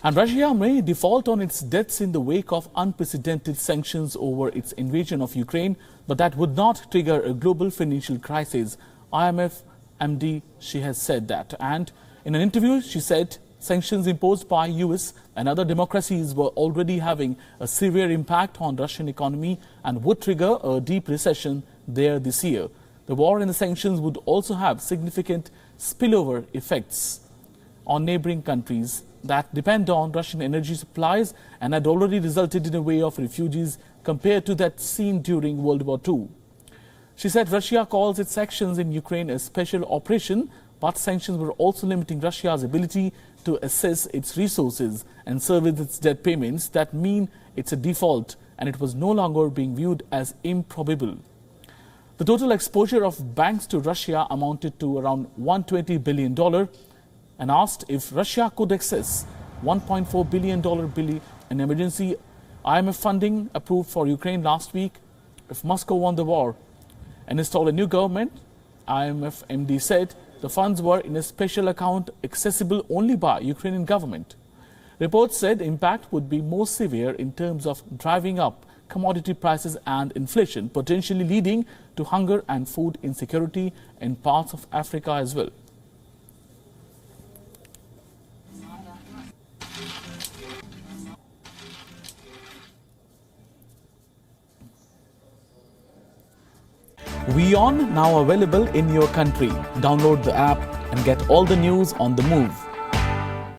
And Russia may default on its debts in the wake of unprecedented sanctions over its invasion of Ukraine, but that would not trigger a global financial crisis. IMF MD, she has said that. And in an interview, she said sanctions imposed by US and other democracies were already having a severe impact on Russian economy and would trigger a deep recession there this year. The war and the sanctions would also have significant spillover effects on neighboring countries that depend on Russian energy supplies and had already resulted in a wave of refugees compared to that seen during World War II. She said Russia calls its actions in Ukraine a special operation, but sanctions were also limiting Russia's ability to assess its resources and service its debt payments. That mean it's a default, and it was no longer being viewed as improbable. The total exposure of banks to Russia amounted to around $120 billion, and asked if Russia could access $1.4 billion in emergency IMF funding approved for Ukraine last week if Moscow won the war and installed a new government. IMF MD said the funds were in a special account accessible only by Ukrainian government. Reports said impact would be more severe in terms of driving up commodity prices and inflation, potentially leading to hunger and food insecurity in parts of Africa as well. WION now available in your country. Download the app and get all the news on the move.